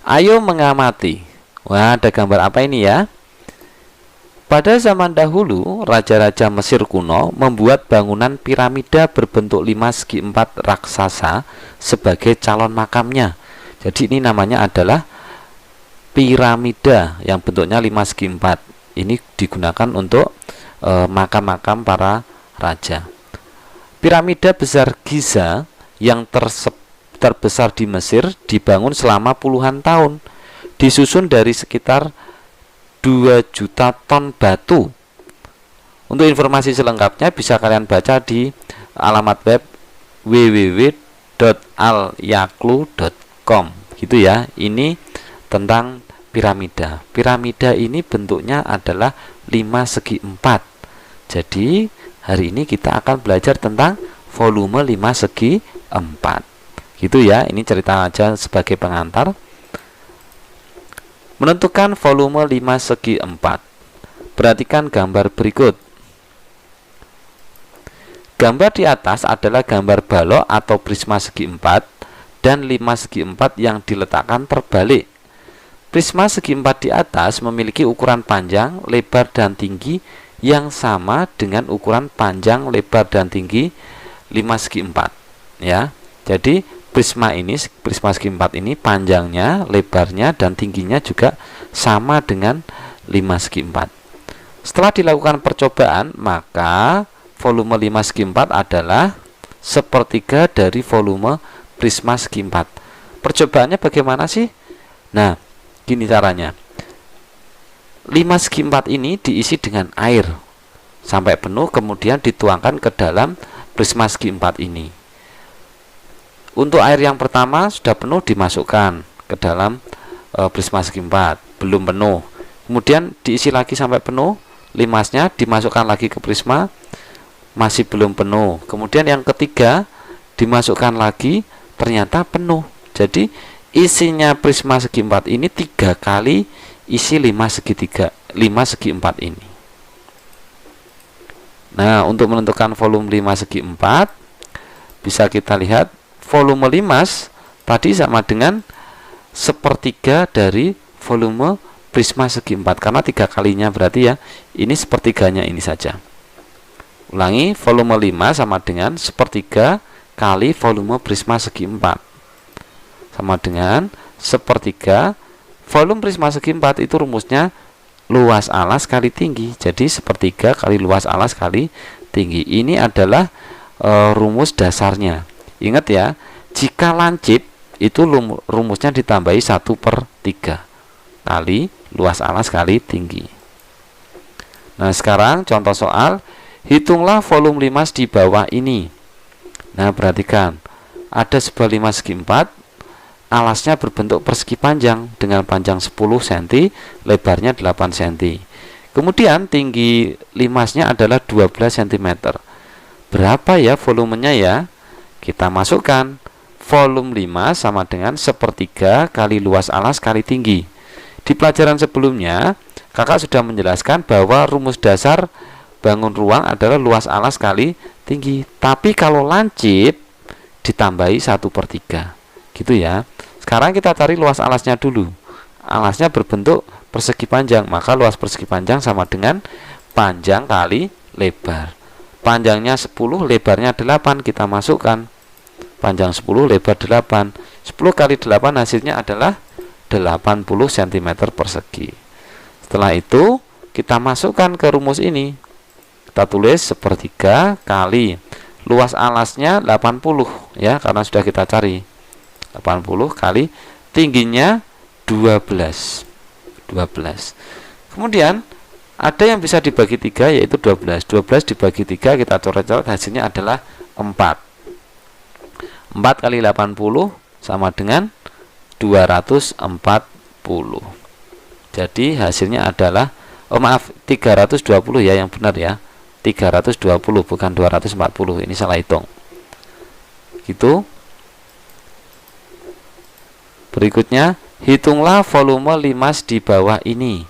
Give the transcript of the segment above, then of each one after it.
Ayo mengamati. Wah, ada gambar apa ini ya? Pada zaman dahulu, raja-raja Mesir kuno membuat bangunan piramida berbentuk 5 segi 4 raksasa sebagai calon makamnya. Jadi ini namanya adalah piramida yang bentuknya 5 segi 4. Ini digunakan untuk makam-makam para raja. Piramida besar Giza yang terbesar di Mesir dibangun selama puluhan tahun, disusun dari sekitar 2 juta ton batu. Untuk informasi selengkapnya bisa kalian baca di alamat web www.alyaklu.com gitu ya. Ini tentang piramida. Piramida ini bentuknya adalah 5 segi 4. Jadi hari ini kita akan belajar tentang volume 5 segi 4 gitu ya. Ini cerita aja sebagai pengantar. Menentukan volume 5 segi 4. Perhatikan gambar berikut. Gambar di atas adalah gambar balok atau prisma segi 4 dan 5 segi 4 yang diletakkan terbalik. Prisma segi 4 di atas memiliki ukuran panjang, lebar, dan tinggi yang sama dengan ukuran panjang, lebar, dan tinggi 5 segi 4 ya. Jadi prisma segi 4 ini panjangnya, lebarnya, dan tingginya juga sama dengan 5 segi 4. Setelah dilakukan percobaan, maka volume 5 segi 4 adalah sepertiga dari volume prisma segi 4. Percobaannya bagaimana sih? Nah, gini caranya. 5 segi 4 ini diisi dengan air sampai penuh, kemudian dituangkan ke dalam prisma segi 4 ini. Untuk air yang pertama sudah penuh dimasukkan ke dalam prisma segi 4, belum penuh. Kemudian diisi lagi sampai penuh, 5-nya dimasukkan lagi ke prisma, masih belum penuh. Kemudian yang ketiga dimasukkan lagi, ternyata penuh. Jadi isinya prisma segi 4 ini 3 kali isi 5 segi 4 ini. Nah, untuk menentukan volume 5 segi 4 bisa kita lihat volume 5 tadi sama dengan sepertiga dari volume prisma segi 4 karena 3 kalinya berarti ya ini sepertiganya ini saja. Ulangi, volume 5 sama dengan sepertiga kali volume prisma segi 4 sama dengan sepertiga volume prisma segi 4 itu rumusnya luas alas kali tinggi. Jadi sepertiga kali luas alas kali tinggi. Ini adalah rumus dasarnya. Ingat ya, jika lancip itu rumusnya ditambahi 1/3 kali luas alas kali tinggi. Nah, sekarang contoh soal, hitunglah volume 5 di bawah ini. Nah, perhatikan, ada sebuah 5 segi 4, alasnya berbentuk persegi panjang dengan panjang 10 cm, lebarnya 8 cm. Kemudian tinggi 5-nya adalah 12 cm. Berapa ya volumenya ya? Kita masukkan volume 5 sama dengan sepertiga kali luas alas kali tinggi. Di pelajaran sebelumnya kakak sudah menjelaskan bahwa rumus dasar bangun ruang adalah luas alas kali tinggi. Tapi kalau lancip ditambahi 1/3 gitu ya. Sekarang kita cari luas alasnya dulu. Alasnya berbentuk persegi panjang, maka luas persegi panjang sama dengan panjang kali lebar. Panjangnya 10, lebarnya 8, kita masukkan. Panjang 10, lebar 8. 10 kali 8 hasilnya adalah 80 cm persegi. Setelah itu kita masukkan ke rumus ini. Kita tulis sepertiga kali luas alasnya 80 ya, karena sudah kita cari. 80 kali tingginya 12. Kemudian ada yang bisa dibagi 3 yaitu 12. 12 dibagi 3 kita coret-coret, hasilnya adalah 4. 4 kali 80 sama dengan 240. Jadi hasilnya adalah 320 ya, yang benar ya. 320 bukan 240. Ini salah hitung. Gitu. Berikutnya, hitunglah volume 5 di bawah ini.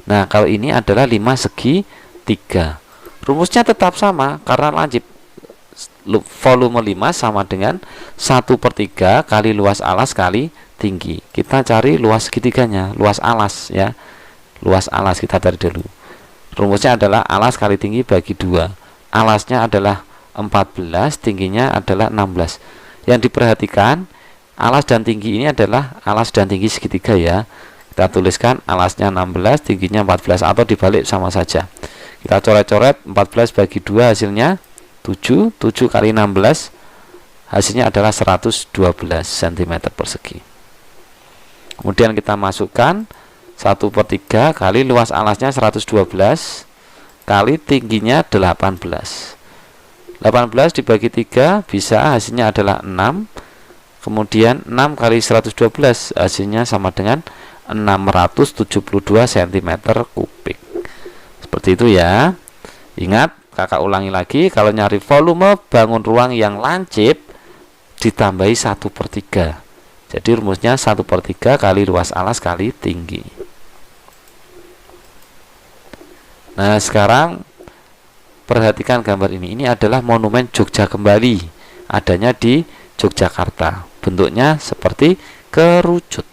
Nah, kalau ini adalah 5 segi 3. Rumusnya tetap sama karena lancip. Volume 5 sama dengan 1/3 kali luas alas kali tinggi. Kita cari luas segitiganya, luas alas ya. Luas alas kita cari dulu. Rumusnya adalah alas kali tinggi bagi 2. Alasnya adalah 14, tingginya adalah 16. Yang diperhatikan, alas dan tinggi ini adalah alas dan tinggi segitiga ya. Kita tuliskan alasnya 16, tingginya 14, atau dibalik sama saja. Kita coret-coret, 14 bagi 2 hasilnya 7, 7 kali 16 hasilnya adalah 112 cm persegi. Kemudian kita masukkan 1/3 kali luas alasnya 112 kali tingginya 18. 18 dibagi 3 bisa hasilnya adalah 6. Kemudian 6 kali 112 hasilnya sama dengan 672 cm kubik. Seperti itu ya. Ingat, kakak ulangi lagi, kalau nyari volume bangun ruang yang lancip ditambahi 1/3. Jadi rumusnya 1/3 kali luas alas kali tinggi. Nah, sekarang perhatikan gambar ini. Ini adalah monumen Jogja Kembali, adanya di Yogyakarta. Bentuknya seperti kerucut.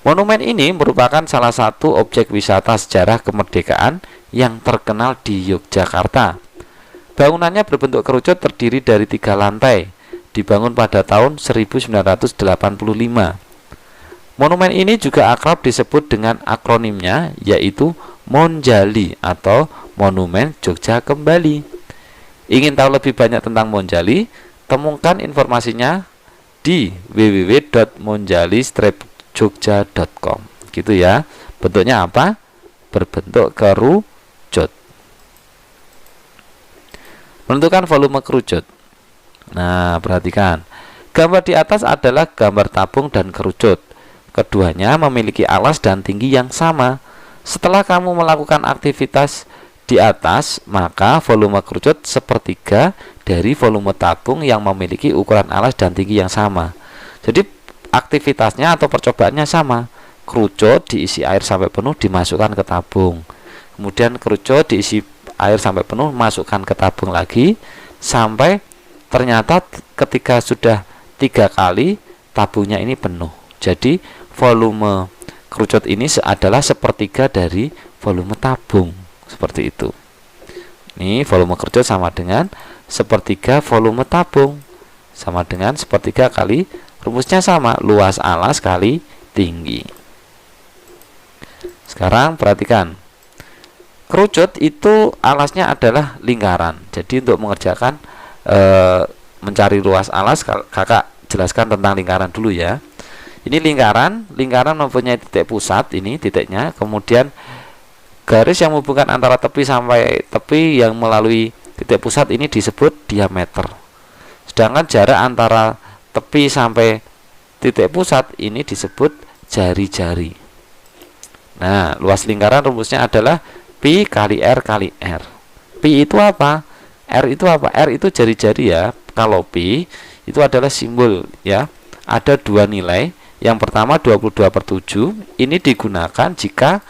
Monumen ini merupakan salah satu objek wisata sejarah kemerdekaan yang terkenal di Yogyakarta. Bangunannya berbentuk kerucut, terdiri dari 3 lantai, dibangun pada tahun 1985. Monumen ini juga akrab disebut dengan akronimnya, yaitu Monjali atau Monumen Jogja Kembali. Ingin tahu lebih banyak tentang Monjali? Temukan informasinya di www.monjali-jogja.com. Gitu ya. Bentuknya apa? Berbentuk kerucut. Menentukan volume kerucut. Nah, perhatikan. Gambar di atas adalah gambar tabung dan kerucut. Keduanya memiliki alas dan tinggi yang sama. Setelah kamu melakukan aktivitas di atas, maka volume kerucut 1/3 dari volume tabung yang memiliki ukuran alas dan tinggi yang sama. Jadi aktivitasnya atau percobaannya sama. Kerucut diisi air sampai penuh, dimasukkan ke tabung. Kemudian kerucut diisi air sampai penuh, masukkan ke tabung lagi, sampai ternyata ketika sudah 3 kali tabungnya ini penuh. Jadi volume kerucut ini adalah 1/3 dari volume tabung. Seperti itu. Ini volume kerucut sama dengan 1/3 volume tabung, sama dengan 1/3 kali, rumusnya sama, luas alas kali tinggi. Sekarang perhatikan, kerucut itu alasnya adalah lingkaran. Jadi untuk mengerjakan mencari luas alas, kakak jelaskan tentang lingkaran dulu ya. Ini lingkaran mempunyai titik pusat, ini titiknya, kemudian garis yang menghubungkan antara tepi sampai tepi yang melalui titik pusat ini disebut diameter. Sedangkan jarak antara tepi sampai titik pusat ini disebut jari-jari. Nah, luas lingkaran rumusnya adalah pi kali r kali r. Pi itu apa? R itu apa? R itu jari-jari ya. Kalau pi itu adalah simbol ya. Ada 2 nilai. Yang pertama 22/7. Ini digunakan jika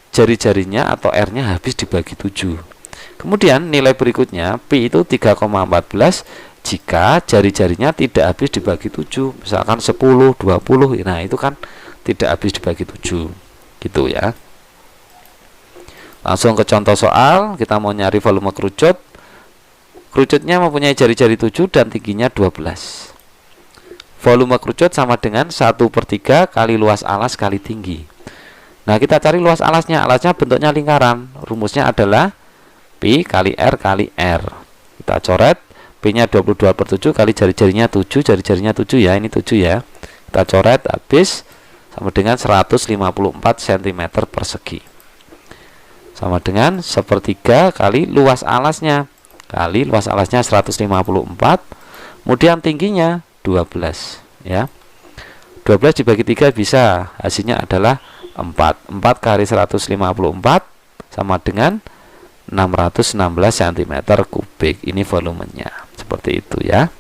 jari-jarinya atau R-nya habis dibagi 7. Kemudian nilai berikutnya pi itu 3,14 jika jari-jarinya tidak habis dibagi 7. Misalkan 10, 20. Nah, itu kan tidak habis dibagi 7. Gitu ya. Langsung ke contoh soal. Kita mau nyari volume kerucut. Kerucutnya mempunyai jari-jari 7 dan tingginya 12. Volume kerucut sama dengan 1/3 kali luas alas kali tinggi. Nah, kita cari luas alasnya. Alasnya bentuknya lingkaran. Rumusnya adalah pi kali r kali r. Kita coret. P-nya 22/7 kali jari-jarinya 7. Jari-jarinya 7 ya. Ini 7 ya. Kita coret habis sama dengan 154 cm persegi. Sama dengan 1/3 kali luas alasnya. Kali luas alasnya 154. Kemudian tingginya 12 ya. 12 dibagi 3 bisa, hasilnya adalah 4. 4 kali 154 sama dengan 616 cm kubik. Ini volumenya. Seperti itu ya.